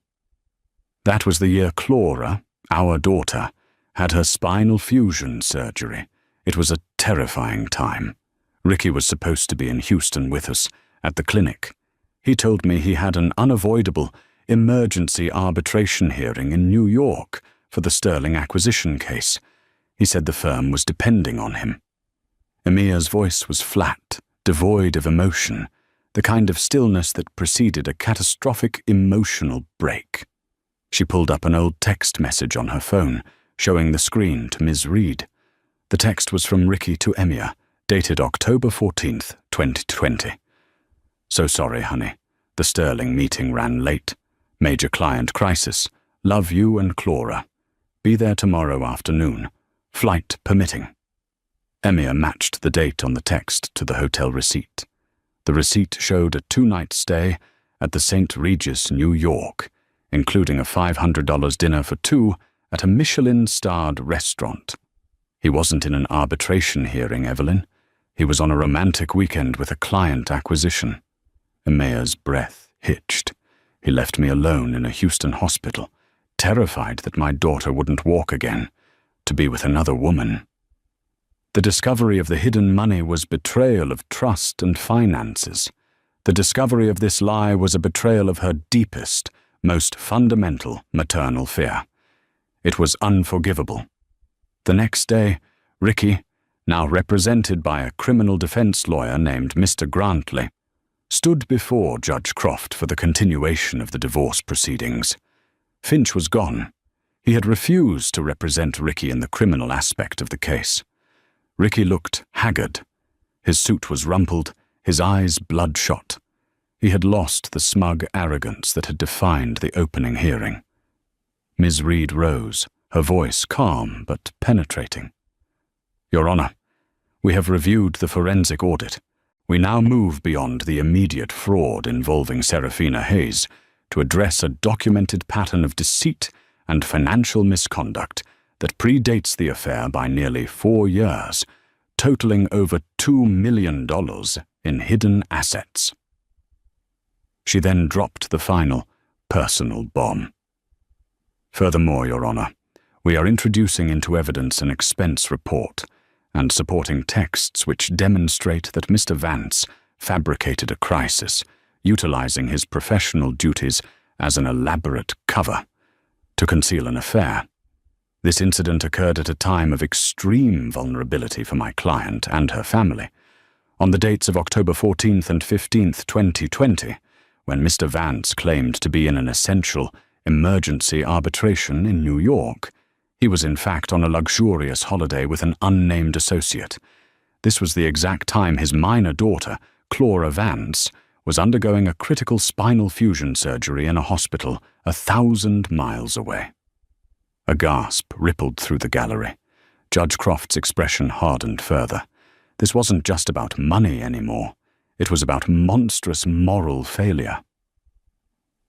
[SPEAKER 1] That was the year Clara, our daughter, had her spinal fusion surgery. It was a terrifying time. Ricky was supposed to be in Houston with us, at the clinic. He told me he had an unavoidable emergency arbitration hearing in New York for the Sterling acquisition case. He said the firm was depending on him. Emia's voice was flat, devoid of emotion, the kind of stillness that preceded a catastrophic emotional break. She pulled up an old text message on her phone, showing the screen to Ms. Reed. The text was from Ricky to Emia, dated October 14th, 2020. "So sorry, honey. The Sterling meeting ran late. Major client crisis. Love you and Clara. Be there tomorrow afternoon. Flight permitting." Emia matched the date on the text to the hotel receipt. The receipt showed a 2-night stay at the St. Regis, New York, including a $500 dinner for two at a Michelin-starred restaurant. He wasn't in an arbitration hearing, Evelyn. He was on a romantic weekend with a client acquisition. Emia's breath hitched. He left me alone in a Houston hospital, terrified that my daughter wouldn't walk again, to be with another woman. The discovery of the hidden money was betrayal of trust and finances. The discovery of this lie was a betrayal of her deepest, most fundamental maternal fear. It was unforgivable. The next day, Ricky, now represented by a criminal defense lawyer named Mr. Grantley, stood before Judge Croft for the continuation of the divorce proceedings. Finch was gone. He had refused to represent Ricky in the criminal aspect of the case. Ricky looked haggard. His suit was rumpled, his eyes bloodshot. He had lost the smug arrogance that had defined the opening hearing. Ms. Reed rose, her voice calm but penetrating. "Your Honor, we have reviewed the forensic audit. We now move beyond the immediate fraud involving Serafina Hayes to address a documented pattern of deceit and financial misconduct that predates the affair by nearly 4 years, totaling over $2 million in hidden assets." She then dropped the final, personal bomb. "Furthermore, Your Honor, we are introducing into evidence an expense report and supporting texts which demonstrate that Mr. Vance fabricated a crisis, utilizing his professional duties as an elaborate cover to conceal an affair. This incident occurred at a time of extreme vulnerability for my client and her family. On the dates of October 14th and 15th, 2020, when Mr. Vance claimed to be in an essential emergency arbitration in New York, he was in fact on a luxurious holiday with an unnamed associate. This was the exact time his minor daughter, Clara Vance, was undergoing a critical spinal fusion surgery in a hospital 1,000 miles away. A gasp rippled through the gallery. Judge Croft's expression hardened further. This wasn't just about money anymore. It was about monstrous moral failure.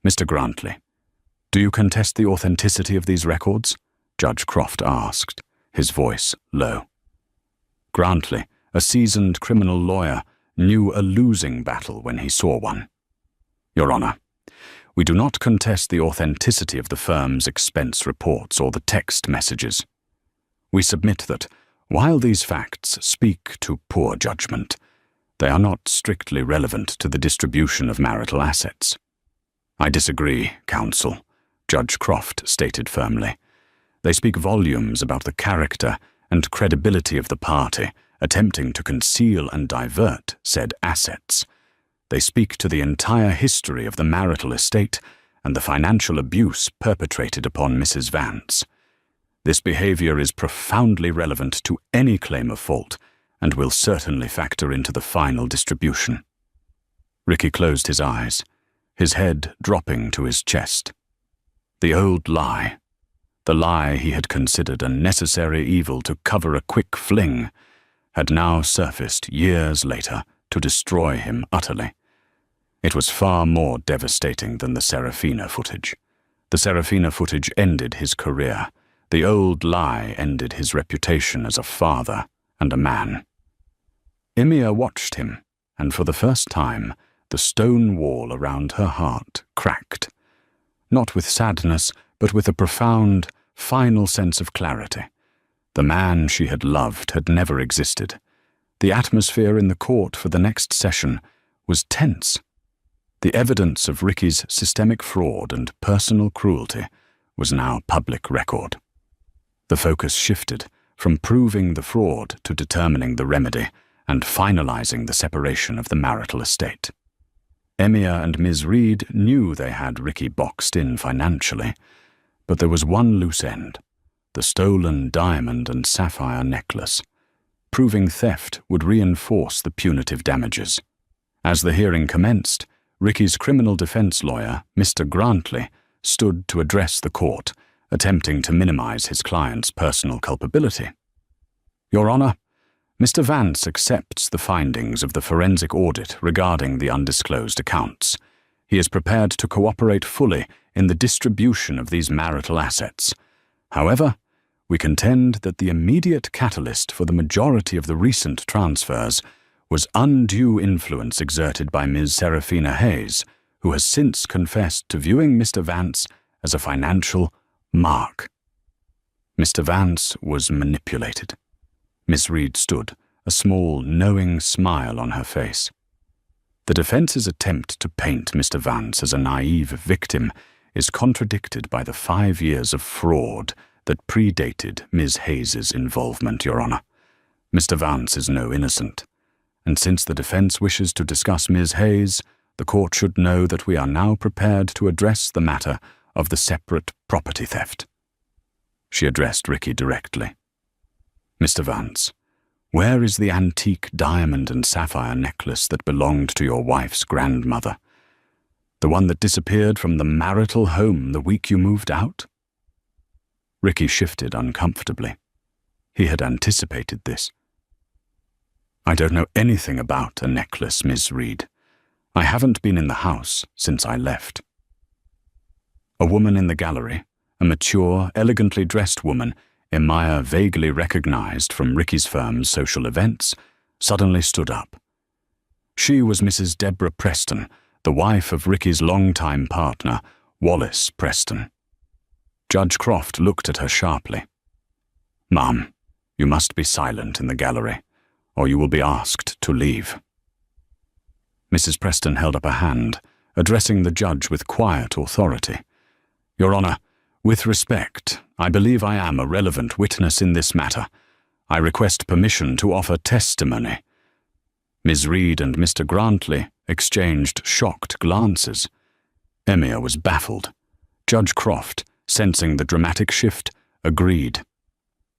[SPEAKER 1] "Mr. Grantley, do you contest the authenticity of these records?" Judge Croft asked, his voice low. Grantley, a seasoned criminal lawyer, knew a losing battle when he saw one. "Your Honor, we do not contest the authenticity of the firm's expense reports or the text messages. We submit that, while these facts speak to poor judgment, they are not strictly relevant to the distribution of marital assets." "I disagree, counsel," Judge Croft stated firmly. "They speak volumes about the character and credibility of the party attempting to conceal and divert said assets. They speak to the entire history of the marital estate and the financial abuse perpetrated upon Mrs. Vance. This behavior is profoundly relevant to any claim of fault and will certainly factor into the final distribution." Ricky closed his eyes, his head dropping to his chest. The old lie, the lie he had considered a necessary evil to cover a quick fling, had now surfaced years later to destroy him utterly. It was far more devastating than the Serafina footage. The Serafina footage ended his career. The old lie ended his reputation as a father and a man. Emia watched him, and for the first time, the stone wall around her heart cracked. Not with sadness, but with a profound, final sense of clarity. The man she had loved had never existed. The atmosphere in the court for the next session was tense. The evidence of Ricky's systemic fraud and personal cruelty was now public record. The focus shifted from proving the fraud to determining the remedy and finalizing the separation of the marital estate. Emir and Ms. Reed knew they had Ricky boxed in financially, but there was one loose end: the stolen diamond and sapphire necklace. Proving theft would reinforce the punitive damages. As the hearing commenced, Ricky's criminal defense lawyer, Mr. Grantley, stood to address the court, attempting to minimize his client's personal culpability. Your Honor, Mr. Vance accepts the findings of the forensic audit regarding the undisclosed accounts. He is prepared to cooperate fully in the distribution of these marital assets. However, we contend that the immediate catalyst for the majority of the recent transfers was undue influence exerted by Ms. Serafina Hayes, who has since confessed to viewing Mr. Vance as a financial mark. Mr. Vance was manipulated. Miss Reed stood, a small, knowing smile on her face. The defense's attempt to paint Mr. Vance as a naive victim is contradicted by the 5 years of fraud that predated Ms. Hayes's involvement, Your Honor. Mr. Vance is no innocent, and since the defense wishes to discuss Ms. Hayes, the court should know that we are now prepared to address the matter of the separate property theft. She addressed Ricky directly. Mr. Vance, where is the antique diamond and sapphire necklace that belonged to your wife's grandmother? The one that disappeared from the marital home the week you moved out? Ricky shifted uncomfortably. He had anticipated this. I don't know anything about a necklace, Miss Reed. I haven't been in the house since I left. A woman in the gallery, a mature, elegantly dressed woman Emir vaguely recognized from Ricky's firm's social events, suddenly stood up. She was Mrs. Deborah Preston, the wife of Ricky's longtime partner, Wallace Preston. Judge Croft looked at her sharply. Ma'am, you must be silent in the gallery, or you will be asked to leave. Mrs. Preston held up a hand, addressing the judge with quiet authority. Your Honor, with respect, I believe I am a relevant witness in this matter. I request permission to offer testimony. Ms. Reed and Mr. Grantley exchanged shocked glances. Emir was baffled. Judge Croft, sensing the dramatic shift, agreed.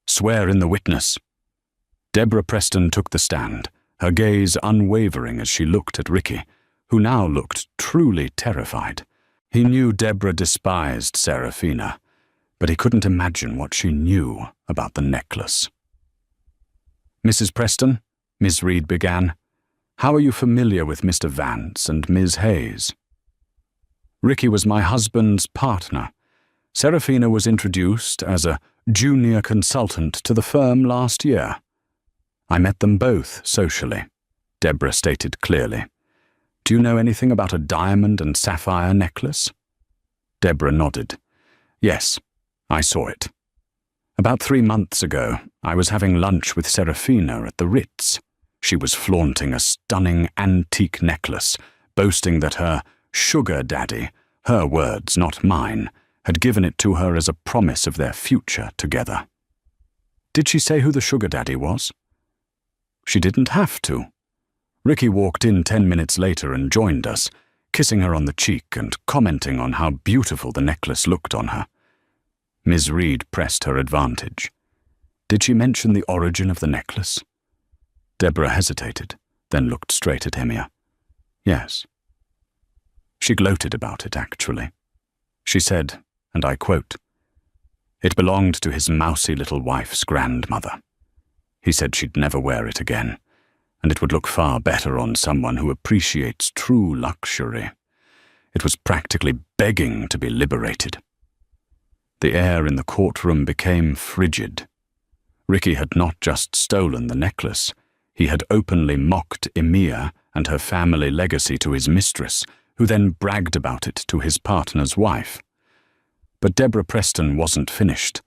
[SPEAKER 1] Swear in the witness. Deborah Preston took the stand, her gaze unwavering as she looked at Ricky, who now looked truly terrified. He knew Deborah despised Serafina, but he couldn't imagine what she knew about the necklace. Mrs. Preston, Ms. Reed began, how are you familiar with Mr. Vance and Ms. Hayes? Ricky was my husband's partner. Serafina was introduced as a junior consultant to the firm last year. I met them both socially, Deborah stated clearly. Do you know anything about a diamond and sapphire necklace? Deborah nodded. Yes, I saw it. About 3 months ago, I was having lunch with Serafina at the Ritz. She was flaunting a stunning antique necklace, boasting that her sugar daddy, her words, not mine, had given it to her as a promise of their future together. Did she say who the sugar daddy was? She didn't have to. Ricky walked in 10 minutes later and joined us, kissing her on the cheek and commenting on how beautiful the necklace looked on her. Ms. Reed pressed her advantage. Did she mention the origin of the necklace? Deborah hesitated, then looked straight at Emir. Yes. She gloated about it, actually. She said, and I quote, "It belonged to his mousy little wife's grandmother. He said she'd never wear it again, and it would look far better on someone who appreciates true luxury. It was practically begging to be liberated." The air in the courtroom became frigid. Ricky had not just stolen the necklace, he had openly mocked Emir and her family legacy to his mistress, who then bragged about it to his partner's wife. But Deborah Preston wasn't finished.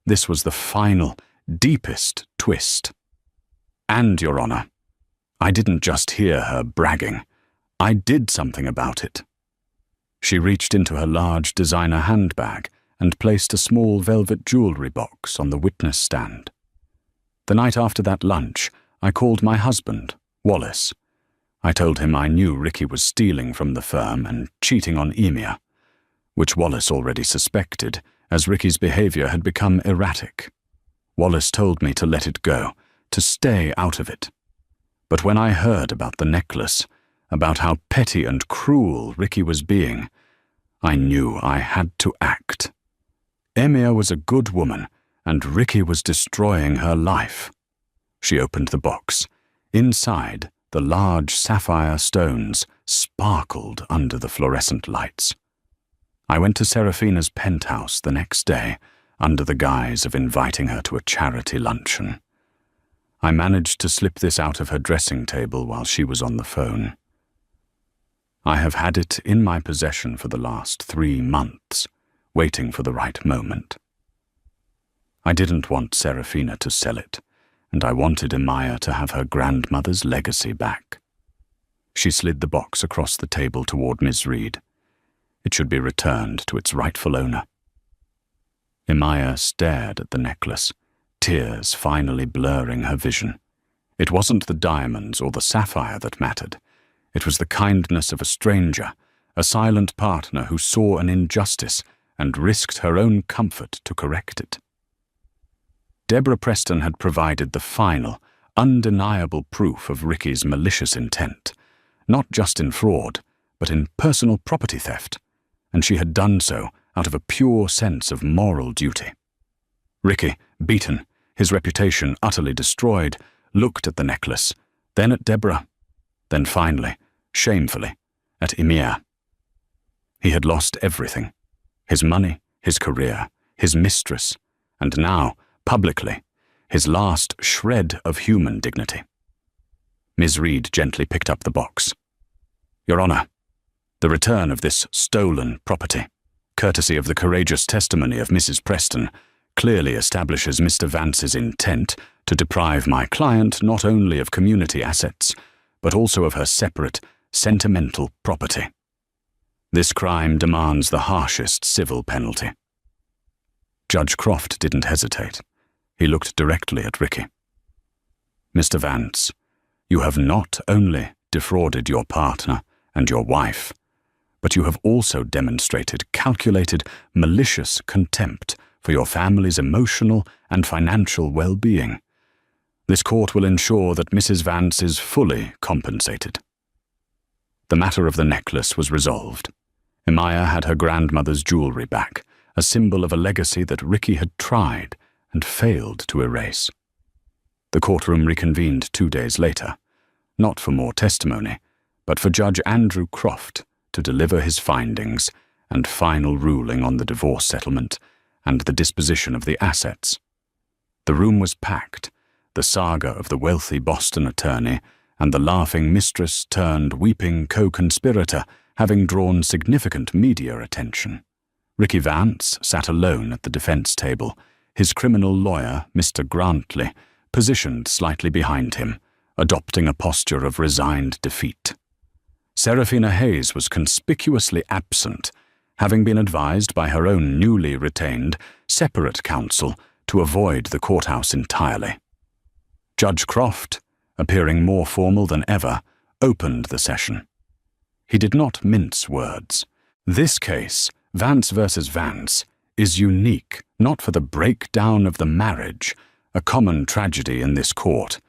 [SPEAKER 1] This was the final, deepest twist. And, Your Honor, I didn't just hear her bragging. I did something about it. She reached into her large designer handbag and placed a small velvet jewelry box on the witness stand. The night after that lunch, I called my husband, Wallace. I told him I knew Ricky was stealing from the firm and cheating on Emia, which Wallace already suspected, as Ricky's behavior had become erratic. Wallace told me to let it go, to stay out of it. But when I heard about the necklace, about how petty and cruel Ricky was being, I knew I had to act. Emia was a good woman, and Ricky was destroying her life. She opened the box. Inside, the large sapphire stones sparkled under the fluorescent lights. I went to Serafina's penthouse the next day, under the guise of inviting her to a charity luncheon. I managed to slip this out of her dressing table while she was on the phone. I have had it in my possession for the last 3 months, waiting for the right moment. I didn't want Serafina to sell it, and I wanted Emia to have her grandmother's legacy back. She slid the box across the table toward Miss Reed. It should be returned to its rightful owner. Emia stared at the necklace, tears finally blurring her vision. It wasn't the diamonds or the sapphire that mattered. It was the kindness of a stranger, a silent partner who saw an injustice and risked her own comfort to correct it. Deborah Preston had provided the final, undeniable proof of Ricky's malicious intent, not just in fraud, but in personal property theft, and she had done so out of a pure sense of moral duty. Ricky, beaten, his reputation utterly destroyed, looked at the necklace, then at Deborah, then finally, shamefully, at Emia. He had lost everything: his money, his career, his mistress, and now, publicly, his last shred of human dignity. Ms. Reed gently picked up the box. "Your Honor, the return of this stolen property, courtesy of the courageous testimony of Mrs. Preston, clearly establishes Mr. Vance's intent to deprive my client not only of community assets, but also of her separate, sentimental property. This crime demands the harshest civil penalty." Judge Croft didn't hesitate. He looked directly at Ricky. "Mr. Vance, you have not only defrauded your partner and your wife, but you have also demonstrated calculated, malicious contempt for your family's emotional and financial well-being. This court will ensure that Mrs. Vance is fully compensated." The matter of the necklace was resolved. Emia had her grandmother's jewelry back, a symbol of a legacy that Ricky had tried and failed to erase. The courtroom reconvened 2 days later, not for more testimony, but for Judge Andrew Croft to deliver his findings and final ruling on the divorce settlement and the disposition of the assets. The room was packed, the saga of the wealthy Boston attorney and the laughing mistress turned weeping co-conspirator having drawn significant media attention. Ricky Vance sat alone at the defense table, his criminal lawyer, Mr. Grantley, positioned slightly behind him, adopting a posture of resigned defeat. Serafina Hayes was conspicuously absent, having been advised by her own newly retained, separate counsel to avoid the courthouse entirely. Judge Croft, appearing more formal than ever, opened the session. He did not mince words. This case, Vance versus Vance, is unique not for the breakdown of the marriage, a common tragedy in this court,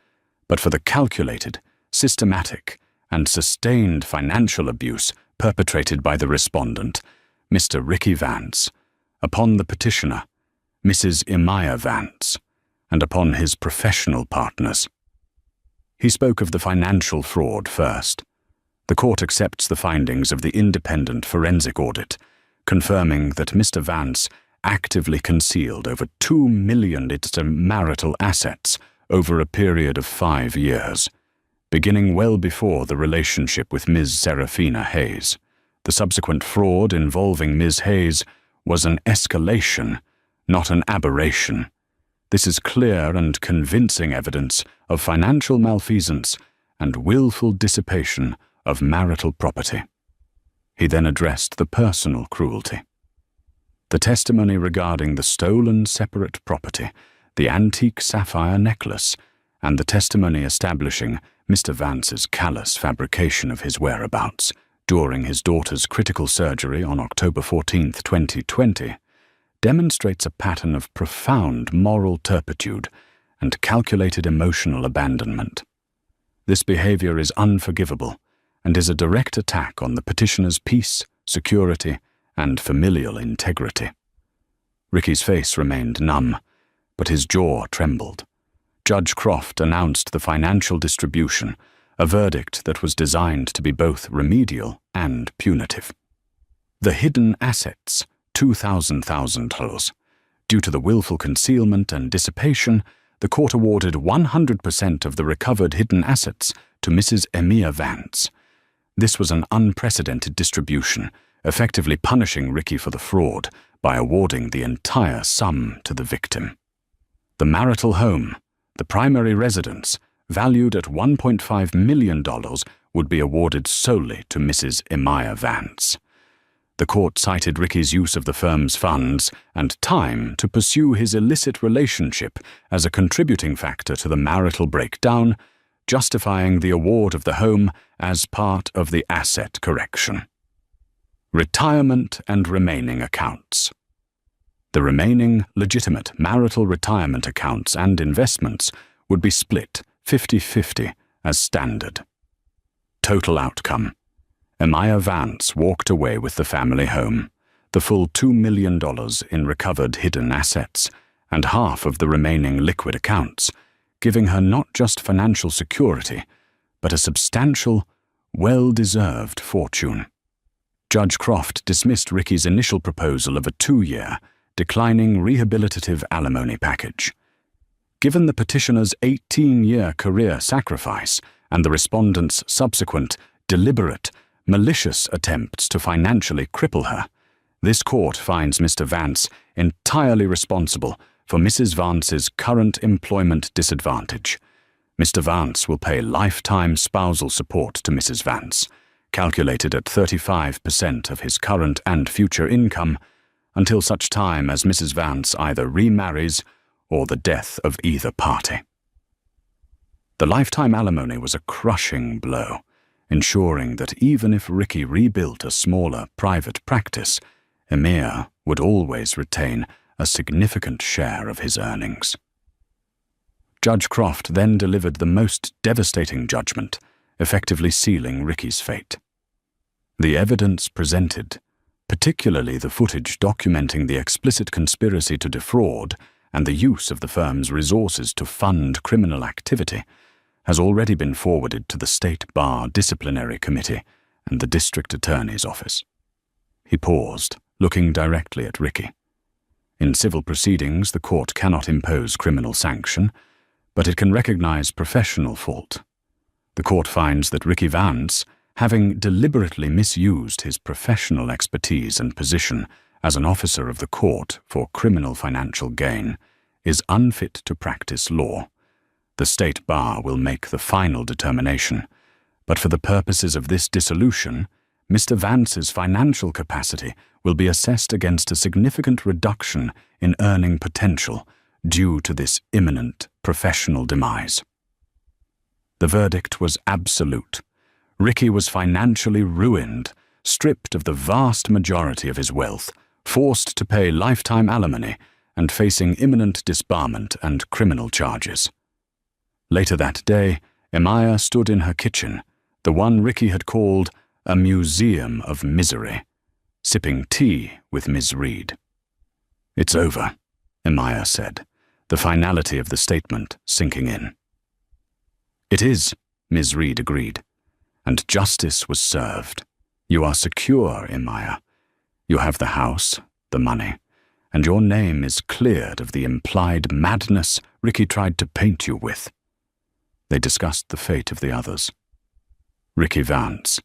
[SPEAKER 1] but for the calculated, systematic, and sustained financial abuse perpetrated by the respondent, Mr. Ricky Vance, upon the petitioner, Mrs. Emia Vance, and upon his professional partners. He spoke of the financial fraud first. The court accepts the findings of the independent forensic audit, confirming that Mr. Vance actively concealed over $2 million in marital assets over a period of 5 years, beginning well before the relationship with Ms. Serafina Hayes. The subsequent fraud involving Ms. Hayes was an escalation, not an aberration. This is clear and convincing evidence of financial malfeasance and willful dissipation of marital property. He then addressed the personal cruelty. The testimony regarding the stolen separate property, the antique sapphire necklace, and the testimony establishing Mr. Vance's callous fabrication of his whereabouts during his daughter's critical surgery on October 14, 2020, demonstrates a pattern of profound moral turpitude and calculated emotional abandonment. This behavior is unforgivable and is a direct attack on the petitioner's peace, security, and familial integrity. Ricky's face remained numb, but his jaw trembled. Judge Croft announced the financial distribution, a verdict that was designed to be both remedial and punitive. The hidden assets, $2,000. Due to the willful concealment and dissipation, the court awarded 100% of the recovered hidden assets to Mrs. Emia Vance. This was an unprecedented distribution, effectively punishing Ricky for the fraud by awarding the entire sum to the victim. The marital home, the primary residence, valued at $1.5 million, would be awarded solely to Mrs. Emia Vance. The court cited Ricky's use of the firm's funds and time to pursue his illicit relationship as a contributing factor to the marital breakdown, justifying the award of the home as part of the asset correction. Retirement and remaining accounts. The remaining legitimate marital retirement accounts and investments would be split 50-50 as standard. Total outcome: Emia Vance walked away with the family home, the full $2 million in recovered hidden assets, and half of the remaining liquid accounts, giving her not just financial security, but a substantial, well-deserved fortune. Judge Croft dismissed Ricky's initial proposal of a 2-year, declining rehabilitative alimony package. Given the petitioner's 18-year career sacrifice and the respondent's subsequent, deliberate, malicious attempts to financially cripple her, this court finds Mr. Vance entirely responsible for Mrs. Vance's current employment disadvantage. Mr. Vance will pay lifetime spousal support to Mrs. Vance, calculated at 35% of his current and future income, until such time as Mrs. Vance either remarries or the death of either party. The lifetime alimony was a crushing blow, ensuring that even if Ricky rebuilt a smaller private practice, Emia would always retain a significant share of his earnings. Judge Croft then delivered the most devastating judgment, effectively sealing Ricky's fate. The evidence presented, particularly the footage documenting the explicit conspiracy to defraud and the use of the firm's resources to fund criminal activity, has already been forwarded to the State Bar Disciplinary Committee and the District Attorney's Office. He paused, looking directly at Ricky. In civil proceedings, the court cannot impose criminal sanction, but it can recognize professional fault. The court finds that Ricky Vance, having deliberately misused his professional expertise and position as an officer of the court for criminal financial gain, is unfit to practice law. The State Bar will make the final determination, but for the purposes of this dissolution, Mr. Vance's financial capacity will be assessed against a significant reduction in earning potential due to this imminent professional demise. The verdict was absolute. Ricky was financially ruined, stripped of the vast majority of his wealth, forced to pay lifetime alimony, and facing imminent disbarment and criminal charges. Later that day, Emia stood in her kitchen, the one Ricky had called a museum of misery, sipping tea with Ms. Reed. "It's over," Emia said, the finality of the statement sinking in. "It is," Ms. Reed agreed, "and justice was served. You are secure, Emia. You have the house, the money, and your name is cleared of the implied madness Ricky tried to paint you with." They discussed the fate of the others. Ricky Vance.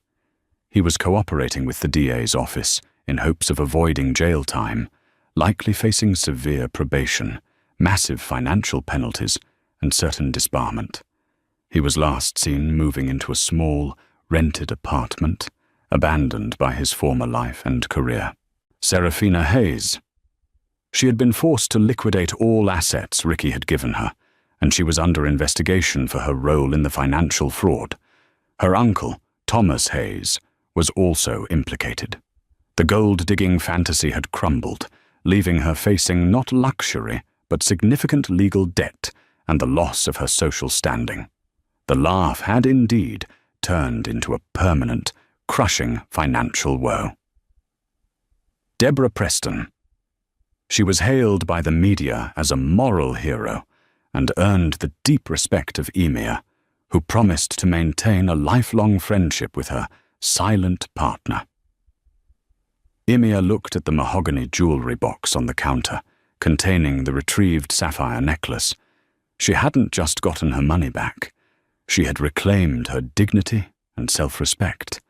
[SPEAKER 1] He was cooperating with the DA's office in hopes of avoiding jail time, likely facing severe probation, massive financial penalties, and certain disbarment. He was last seen moving into a small, rented apartment, abandoned by his former life and career. Serafina Hayes. She had been forced to liquidate all assets Ricky had given her, and she was under investigation for her role in the financial fraud. Her uncle, Thomas Hayes, was also implicated. The gold-digging fantasy had crumbled, leaving her facing not luxury, but significant legal debt and the loss of her social standing. The laugh had indeed turned into a permanent, crushing financial woe. Deborah Preston. She was hailed by the media as a moral hero and earned the deep respect of Emir, who promised to maintain a lifelong friendship with her silent partner. Emir looked at the mahogany jewelry box on the counter, containing the retrieved sapphire necklace. She hadn't just gotten her money back. She had reclaimed her dignity and self-respect.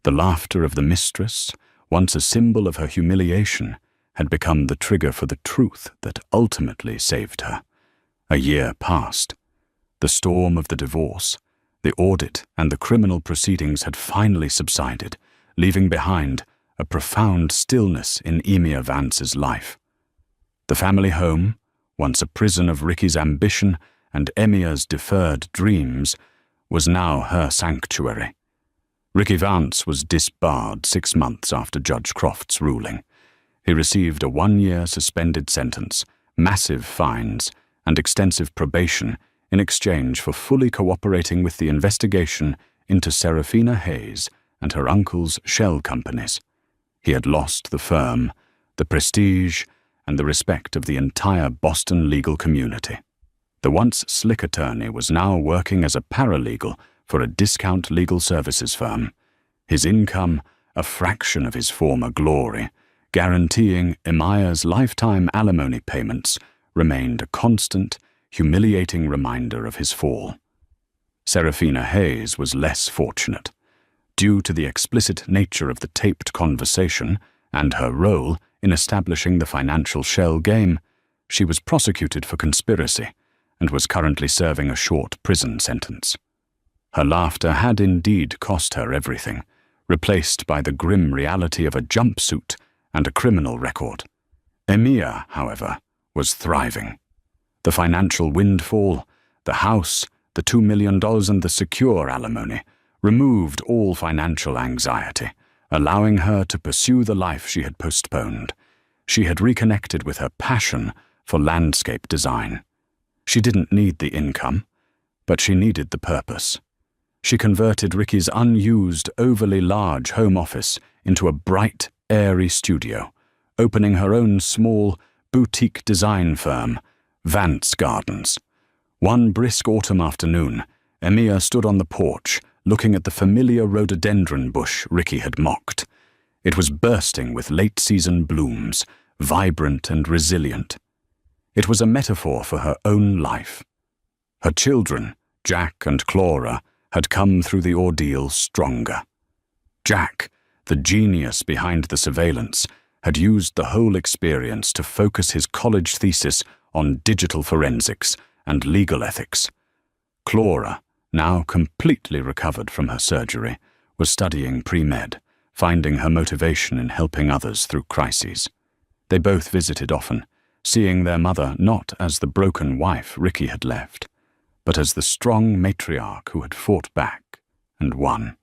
[SPEAKER 1] The laughter of the mistress, once a symbol of her humiliation, had become the trigger for the truth that ultimately saved her. A year passed. The storm of the divorce, the audit, and the criminal proceedings had finally subsided, leaving behind a profound stillness in Emir Vance's life. The family home, once a prison of Ricky's ambition and Emir's deferred dreams, was now her sanctuary. Ricky Vance was disbarred 6 months after Judge Croft's ruling. He received a 1-year suspended sentence, massive fines, and extensive probation in exchange for fully cooperating with the investigation into Serafina Hayes and her uncle's shell companies. He had lost the firm, the prestige, and the respect of the entire Boston legal community. The once slick attorney was now working as a paralegal for a discount legal services firm. His income, a fraction of his former glory, guaranteeing Emir's lifetime alimony payments, remained a constant, humiliating reminder of his fall. Serafina Hayes was less fortunate. Due to the explicit nature of the taped conversation and her role in establishing the financial shell game, she was prosecuted for conspiracy and was currently serving a short prison sentence. Her laughter had indeed cost her everything, replaced by the grim reality of a jumpsuit and a criminal record. Emir, however, was thriving. The financial windfall, the house, the $2 million and the secure alimony removed all financial anxiety, allowing her to pursue the life she had postponed. She had reconnected with her passion for landscape design. She didn't need the income, but she needed the purpose. She converted Ricky's unused, overly large home office into a bright, airy studio, opening her own small, boutique design firm, Vance Gardens. One brisk autumn afternoon, Emir stood on the porch, looking at the familiar rhododendron bush Ricky had mocked. It was bursting with late-season blooms, vibrant and resilient. It was a metaphor for her own life. Her children, Jack and Clara, had come through the ordeal stronger. Jack, the genius behind the surveillance, had used the whole experience to focus his college thesis on digital forensics and legal ethics. Clara, now completely recovered from her surgery, was studying pre-med, finding her motivation in helping others through crises. They both visited often, seeing their mother not as the broken wife Ricky had left, but as the strong matriarch who had fought back and won.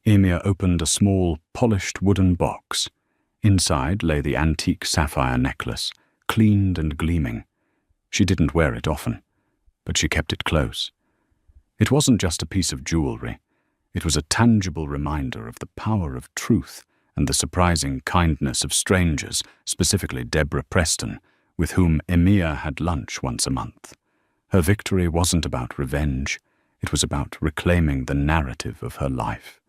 [SPEAKER 1] Emir opened a small, polished wooden box. Inside lay the antique sapphire necklace, cleaned and gleaming. She didn't wear it often, but she kept it close. It wasn't just a piece of jewelry. It was a tangible reminder of the power of truth and the surprising kindness of strangers, specifically Deborah Preston, with whom Emir had lunch once a month. Her victory wasn't about revenge. It was about reclaiming the narrative of her life.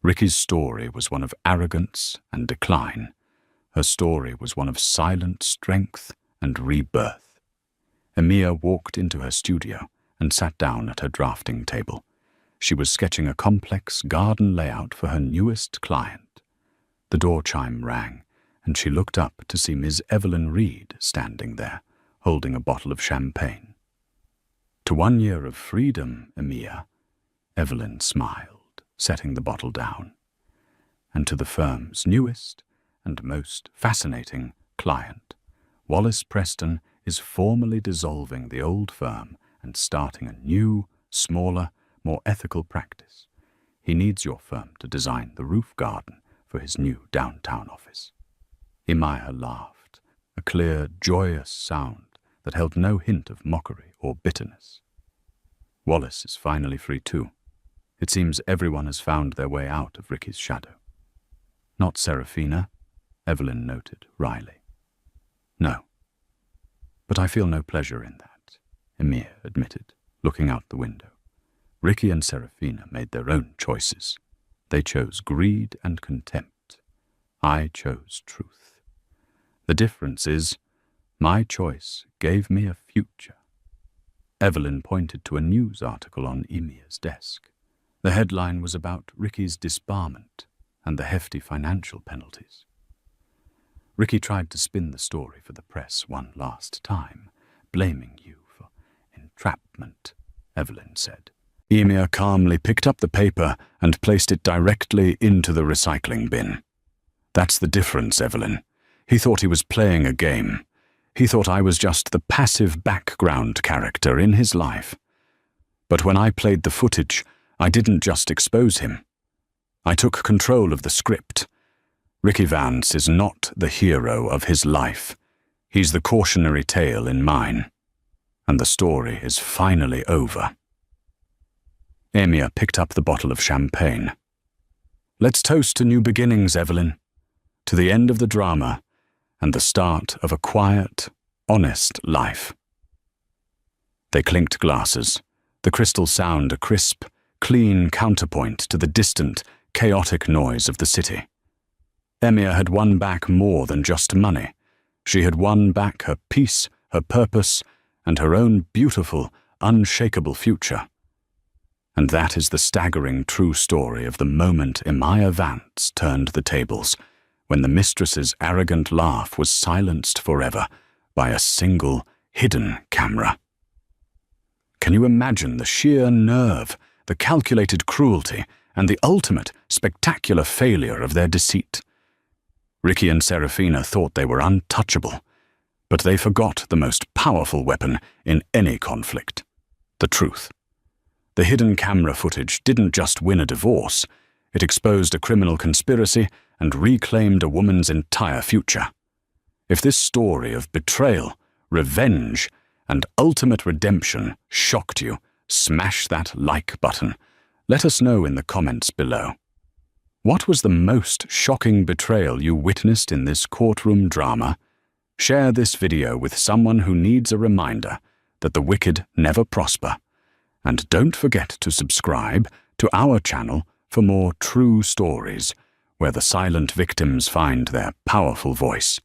[SPEAKER 1] Ricky's story was one of arrogance and decline. Her story was one of silent strength and rebirth. Emir walked into her studio and sat down at her drafting table. She was sketching a complex garden layout for her newest client. The door chime rang, and she looked up to see Ms. Evelyn Reed standing there, holding a bottle of champagne. "To 1 year of freedom, Emir," Evelyn smiled, setting the bottle down. "And to the firm's newest and most fascinating client. Wallace Preston is formally dissolving the old firm and starting a new, smaller, more ethical practice. He needs your firm to design the roof garden for his new downtown office." Emir laughed, a clear, joyous sound that held no hint of mockery or bitterness. Wallace is finally free too. It seems everyone has found their way out of Ricky's shadow. "Not Serafina," Evelyn noted wryly. "No. But I feel no pleasure in that," Emir admitted, looking out the window. "Ricky and Serafina made their own choices. They chose greed and contempt. I chose truth. The difference is, my choice gave me a future." Evelyn pointed to a news article on Emir's desk. The headline was about Ricky's disbarment and the hefty financial penalties. "Ricky tried to spin the story for the press one last time, blaming you for entrapment," Evelyn said. Emir calmly picked up the paper and placed it directly into the recycling bin. "That's the difference, Evelyn. He thought he was playing a game. He thought I was just the passive background character in his life. But when I played the footage, I didn't just expose him. I took control of the script. Ricky Vance is not the hero of his life. He's the cautionary tale in mine. And the story is finally over." Emir picked up the bottle of champagne. "Let's toast to new beginnings, Evelyn. To the end of the drama and the start of a quiet, honest life." They clinked glasses, the crystal sound a crisp, clean counterpoint to the distant, chaotic noise of the city. Emir had won back more than just money. She had won back her peace, her purpose, and her own beautiful, unshakable future. And that is the staggering true story of the moment Emir Vance turned the tables, when the Mistress's arrogant laugh was silenced forever by a single, hidden camera. Can you imagine the sheer nerve, the calculated cruelty, and the ultimate, spectacular failure of their deceit? Ricky and Serafina thought they were untouchable, but they forgot the most powerful weapon in any conflict: the truth. The hidden camera footage didn't just win a divorce, it exposed a criminal conspiracy and reclaimed a woman's entire future. If this story of betrayal, revenge, and ultimate redemption shocked you, smash that like button. Let us know in the comments below. What was the most shocking betrayal you witnessed in this courtroom drama? Share this video with someone who needs a reminder that the wicked never prosper. And don't forget to subscribe to our channel for more true stories, where the silent victims find their powerful voice.